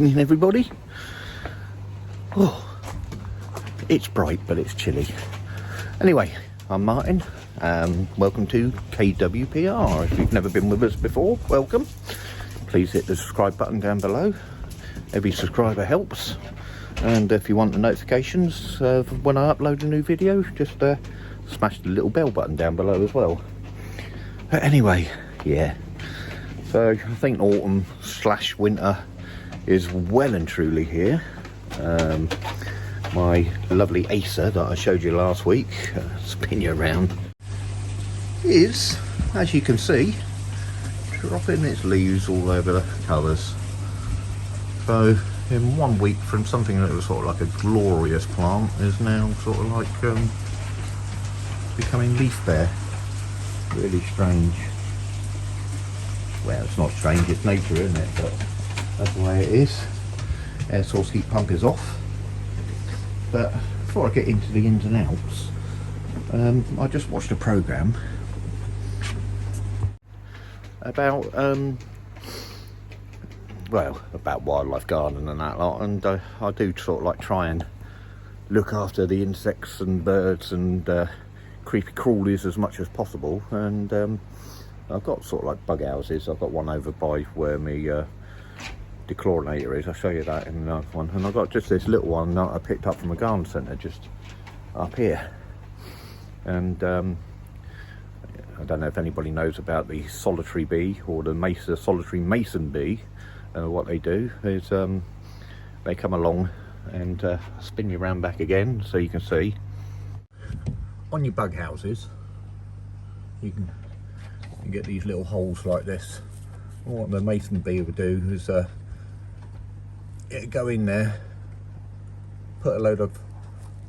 evening, everybody. Oh, it's bright, but it's chilly. Anyway, I'm Martin. Welcome to KWPR. If you've never been with us before, welcome. Please hit the subscribe button down below. Every subscriber helps. And if you want the notifications when I upload a new video, just smash the little bell button down below as well. But anyway, yeah. So I think autumn / winter is well and truly here. My lovely Acer that I showed you last week, spin you around, is, as you can see, dropping its leaves all over the colours. So in 1 week, from something that was sort of like a glorious plant is now sort of like becoming leaf bare. Really strange. Well, it's not strange, it's nature, isn't it? But that's the way it is. Air source heat pump is off. But before I get into the ins and outs, I just watched a programme about about wildlife gardening and that lot, and I do sort of like try and look after the insects and birds and creepy crawlies as much as possible. And I've got sort of like bug houses. I've got one over by where my dechlorinator is. I'll show you that in another one. And I've got just this little one that I picked up from a garden centre just up here. And I don't know if anybody knows about the solitary bee or the solitary mason bee. What they do is they come along and spin you around back again, so you can see. On your bug houses, you can get these little holes like this. And what the mason bee would do is it'd go in there, put a load of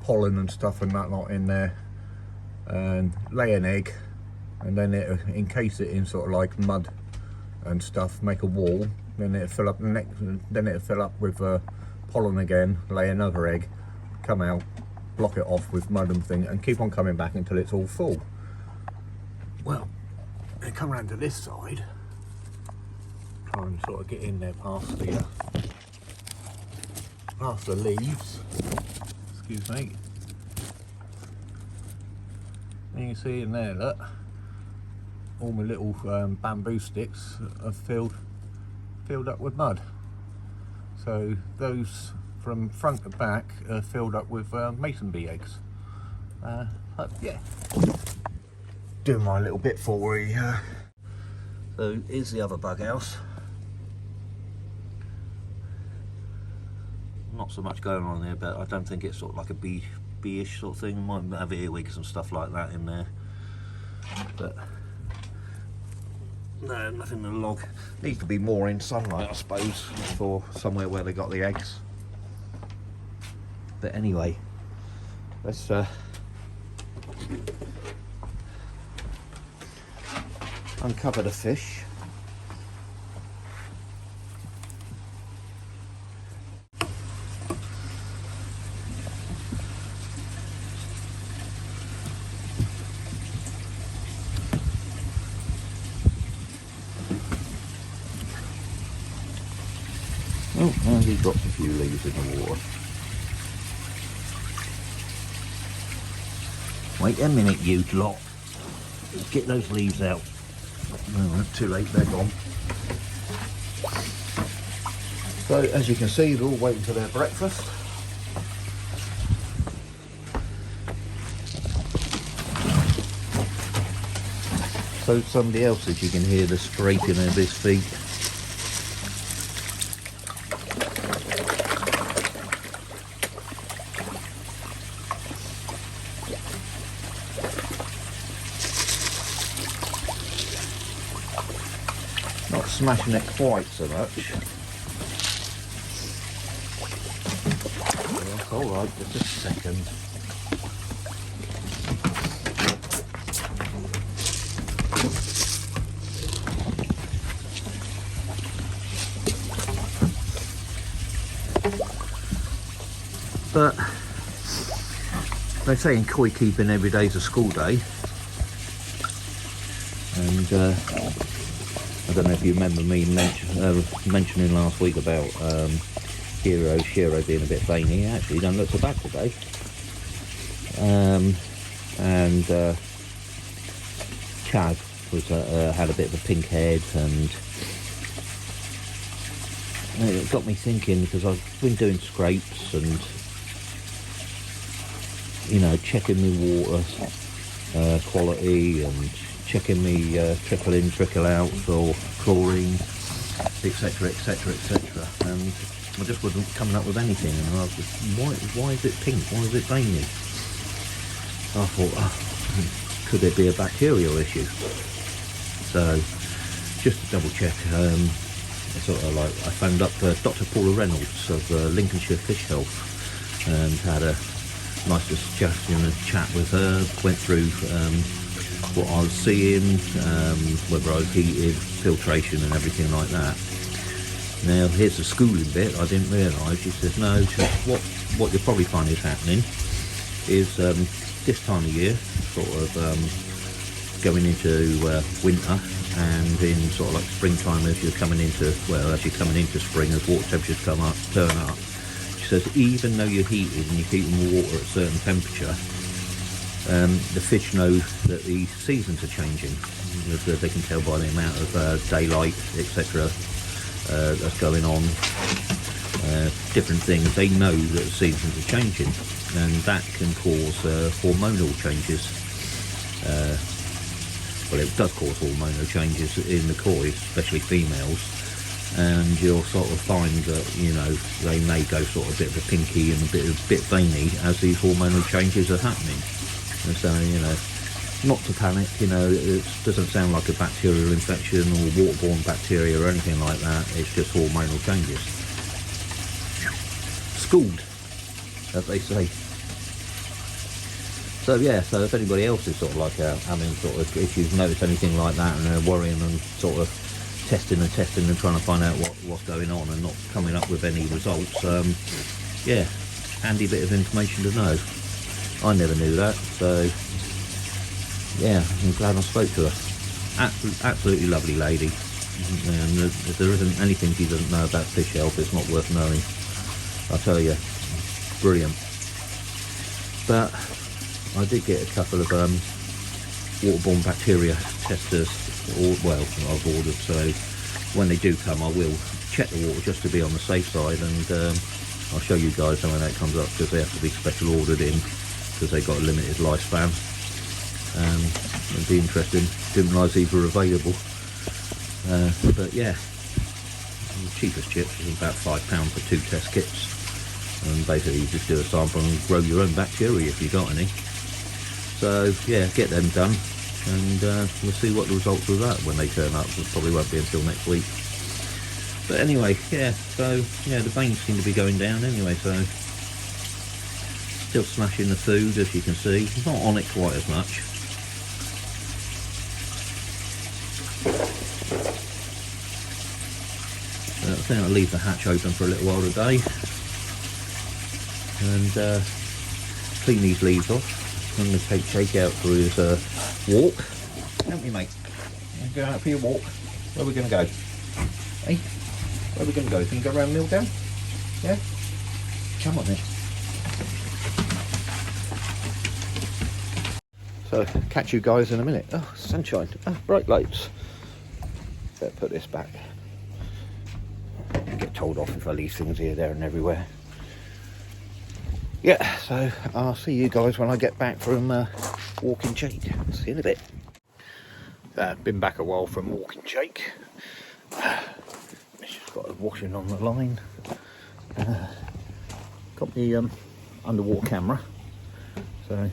pollen and stuff and that lot in there, and lay an egg, and then it encase it in sort of like mud and stuff, make a wall. Then it'll fill up with pollen again, lay another egg, come out, block it off with mud and thing, and keep on coming back until it's all full. Well, I come around to this side, try and sort of get in there past the leaves. Excuse me. And you can see in there, look, all my little bamboo sticks are filled up with mud. So those from front to back are filled up with mason bee eggs. Yeah, doing my little bit for you. So here's the other bug house. Not so much going on there, but I don't think it's sort of like a bee-ish sort of thing. Might have earwigs and stuff like that in there, but no, nothing to log. Needs to be more in sunlight, I suppose, for somewhere where they got the eggs. But anyway, let's uncover the fish. Oh, and he dropped a few leaves in the water. Wait a minute, you lot. Let's get those leaves out. Oh, too late, they're gone. So, as you can see, they're all waiting for their breakfast. So somebody else's, you can hear the scraping of his feet. Not smashing it quite so much. That's alright, just a second. But they say in koi keeping every day's a school day. And I don't know if you remember me mentioning last week about Shiro being a bit veiny. Actually, don't look so bad today. And Chaz was had a bit of a pink head, and it got me thinking, because I've been doing scrapes and, you know, checking the water quality and checking the trickle in, trickle out for chlorine, etc, etc, etc, and I just wasn't coming up with anything, and I was just, why is it pink, why is it veiny? I thought, oh, could it be a bacterial issue? So just to double check, I phoned up Dr. Paula Reynolds of Lincolnshire Fish Health and had a nice discussion and chat with her, went through what I was seeing, whether I was heated, filtration and everything like that. Now here's the schooling bit I didn't realise. She says, no, what you'll probably find is happening is this time of year, sort of going into winter, and in sort of like springtime, as you're coming into spring, as water temperatures turn up. She says, even though you're heated and you're keeping the water at a certain temperature, the fish know that the seasons are changing. They can tell by the amount of daylight, etc, that's going on, different things. They know that the seasons are changing, and that can cause hormonal changes. Well, it does cause hormonal changes in the koi, especially females, and you'll sort of find that, you know, they may go sort of a bit of a pinky and a bit veiny as these hormonal changes are happening. And so, you know, not to panic, you know, it doesn't sound like a bacterial infection or waterborne bacteria or anything like that. It's just hormonal changes. Schooled, as they say. So yeah, so if anybody else is sort of like having sort of issues, notice anything like that, and they're worrying and sort of testing and trying to find out what's going on and not coming up with any results, yeah, handy bit of information to know. I never knew that, so yeah, I'm glad I spoke to her. Absolutely lovely lady, and if there isn't anything she doesn't know about fish health, it's not worth knowing. I tell you, brilliant. But I did get a couple of waterborne bacteria testers, I've ordered, so when they do come I will check the water just to be on the safe side, and I'll show you guys when that comes up, because they have to be special ordered in, because they've got a limited lifespan. It'd be interesting, didn't realise these were available, but yeah, the cheapest chips is about £5 for 2 test kits, and basically you just do a sample and grow your own bacteria if you got any. So yeah, get them done, and we'll see what the results of that when they turn up. It probably won't be until next week. But anyway, yeah, so yeah, the veins seem to be going down anyway, so still smashing the food, as you can see. Not on it quite as much. I think I'll leave the hatch open for a little while today, and clean these leaves off. I'm going to take Jake out for his walk. Help me, mate. Go out for your walk. Where are we going to go? Hey, where are we going to go? Can you go around Milldown? Yeah? Come on then. So, catch you guys in a minute. Oh, sunshine. Oh, bright lights. Better put this back. Get told off if I leave things here, there and everywhere. Yeah, so I'll see you guys when I get back from walking Jake. See you in a bit. Been back a while from walking Jake. She's got a washing on the line. Got the underwater camera, so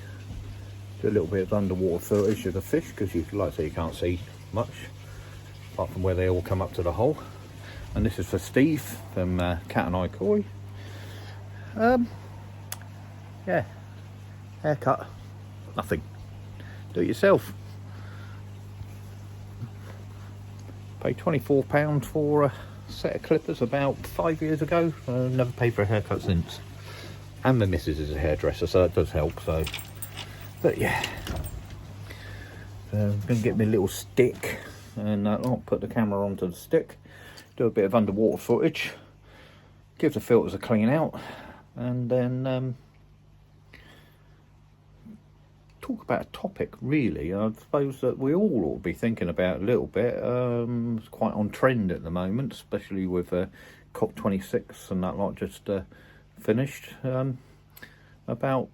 do a little bit of underwater footage of the fish, because you, like I say, you can't see much apart from where they all come up to the hole. And this is for Steve from Cat and Eye Koi. Yeah, haircut, nothing, do it yourself. Paid £24 for a set of clippers about 5 years ago. Never paid for a haircut since. And the missus is a hairdresser, so that does help. So, but yeah, I'm gonna get me a little stick, and I'll put the camera onto the stick, do a bit of underwater footage, give the filters a clean out, and then talk about a topic really I suppose that we all ought to be thinking about a little bit. It's quite on trend at the moment, especially with COP26 and that lot just finished, about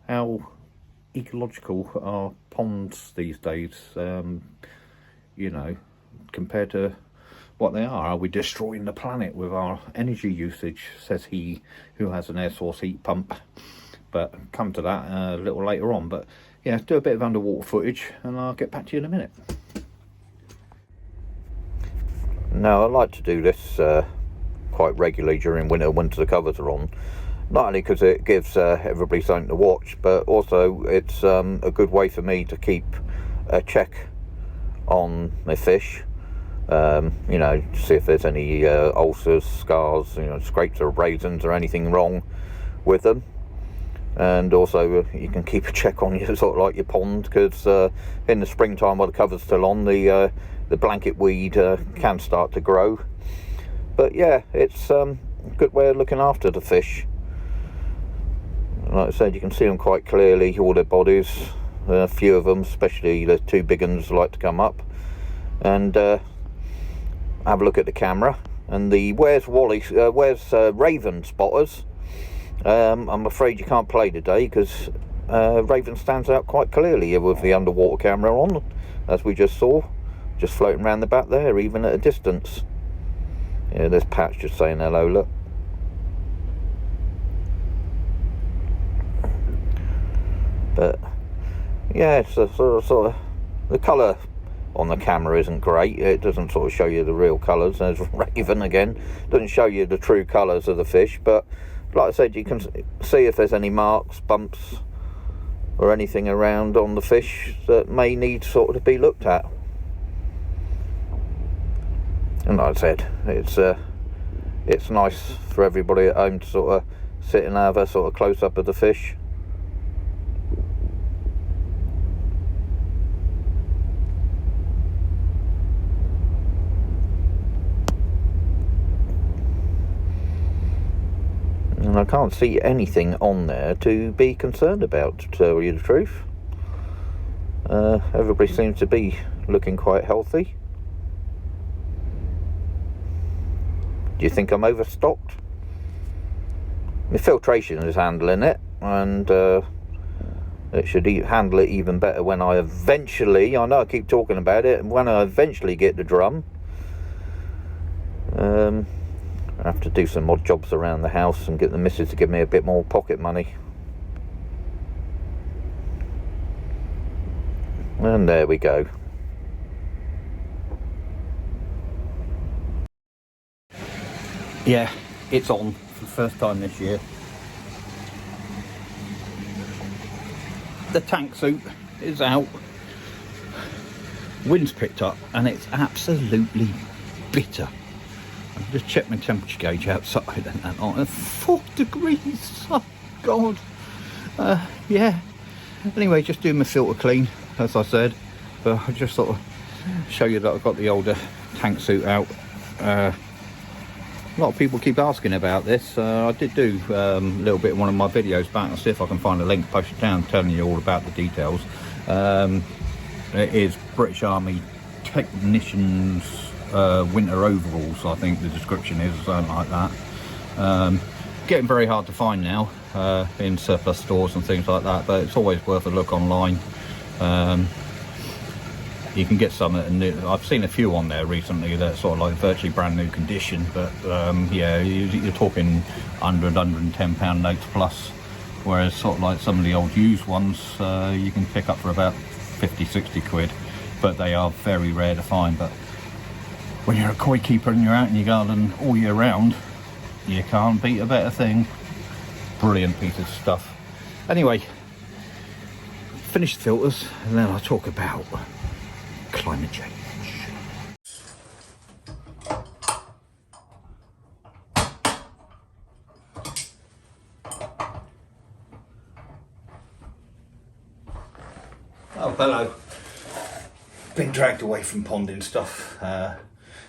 how ecological are ponds these days, you know, compared to what they are. Are we destroying the planet with our energy usage, says he who has an air source heat pump. But come to that a little later on. But yeah, do a bit of underwater footage and I'll get back to you in a minute. Now, I like to do this quite regularly during winter when the covers are on. Not only because it gives everybody something to watch, but also it's a good way for me to keep a check on my fish. You know, see if there's any ulcers, scars, you know, scrapes or abrasions or anything wrong with them. And also you can keep a check on your sort of like your pond, because in the springtime while the cover's still on, the blanket weed can start to grow. But yeah, it's a good way of looking after the fish. Like I said, you can see them quite clearly, all their bodies. A few of them, especially the two big ones, like to come up and have a look at the camera. And the where's Raven spotters, I'm afraid you can't play today, because Raven stands out quite clearly with the underwater camera on, as we just saw, just floating around the back there, even at a distance. Yeah, there's Patch just saying hello, look. But yeah, it's a sort of the colour on the camera isn't great. It doesn't sort of show you the real colours. There's Raven again, doesn't show you the true colours of the fish, but like I said, you can see if there's any marks, bumps or anything around on the fish that may need sort of to be looked at. And like I said, it's nice for everybody at home to sort of sit and have a sort of close up of the fish. And I can't see anything on there to be concerned about, to tell you the truth. Everybody seems to be looking quite healthy. Do you think I'm overstocked? My filtration is handling it, and it should handle it even better when I eventually, I know I keep talking about it, when I eventually get the drum. I have to do some odd jobs around the house and get the missus to give me a bit more pocket money. And there we go. Yeah, it's on for the first time this year. The tank suit is out. Wind's picked up and it's absolutely bitter. I just checked my temperature gauge outside and that on 4 degrees. Oh God. Yeah. Anyway, just doing my filter clean, as I said. But I just thought I'd show you that I've got the older tank suit out. A lot of people keep asking about this. I did do a little bit in one of my videos back. I'll see if I can find a link, post it down, telling you all about the details. It is British Army Technicians winter overalls, I think the description is, or something like that. Getting very hard to find now in surplus stores and things like that, but it's always worth a look online. You can get some at new. I've seen a few on there recently that sort of like virtually brand new condition, but yeah, you're talking £110 notes plus, whereas sort of like some of the old used ones you can pick up for about 50-60 quid, but they are very rare to find. But when you're a koi keeper and you're out in your garden all year round, you can't beat a better thing. Brilliant piece of stuff. Anyway, finish the filters and then I'll talk about climate change. Oh, hello. Been dragged away from ponding stuff.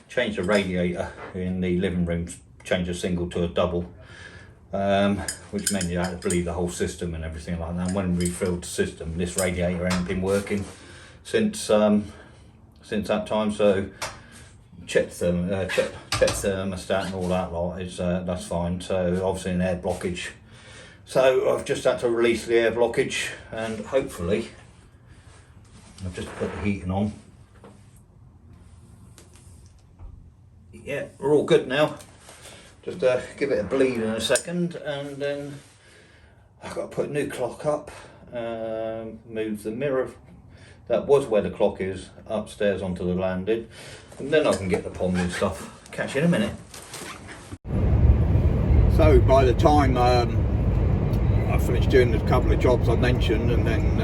Changed the radiator in the living room change a single to a double, which meant you had to bleed the whole system and everything like that. And when we refilled the system, this radiator hadn't been working since that time. So check thermostat and all that lot is that's fine. So obviously an air blockage. So I've just had to release the air blockage, and hopefully I've just put the heating on. Yeah, we're all good now. Just give it a bleed in a second, and then I've got to put a new clock up, move the mirror that was where the clock is upstairs onto the landing, and then I can get the pond and stuff. Catch you in a minute. So by the time I finished doing a couple of jobs I mentioned, and then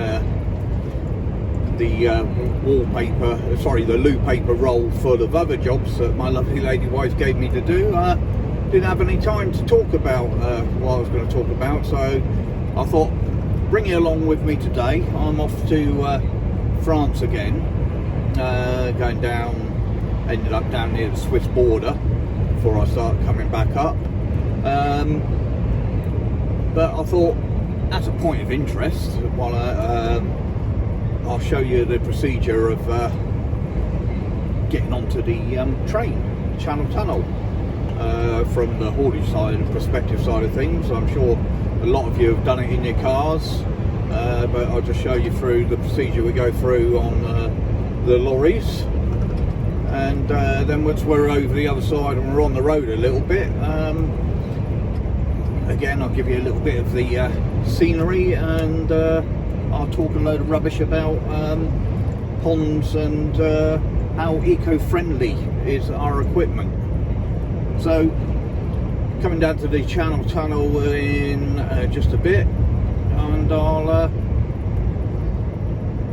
the loo paper roll full of other jobs that my lovely lady wife gave me to do, didn't have any time to talk about what I was going to talk about. So I thought, bring you along with me today. I'm off to France again, going down, ended up down near the Swiss border before I start coming back up. But I thought, as a point of interest, while I'll show you the procedure of getting onto the train, Channel Tunnel, from the haulage side and prospective side of things. I'm sure a lot of you have done it in your cars, but I'll just show you through the procedure we go through on the lorries, and then once we're over the other side and we're on the road a little bit, again I'll give you a little bit of the scenery, and I'll talk a load of rubbish about ponds and how eco-friendly is our equipment. So coming down to the Channel Tunnel in just a bit, and I'll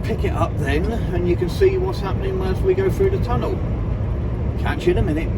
pick it up then, and you can see what's happening as we go through the tunnel. Catch you in a minute.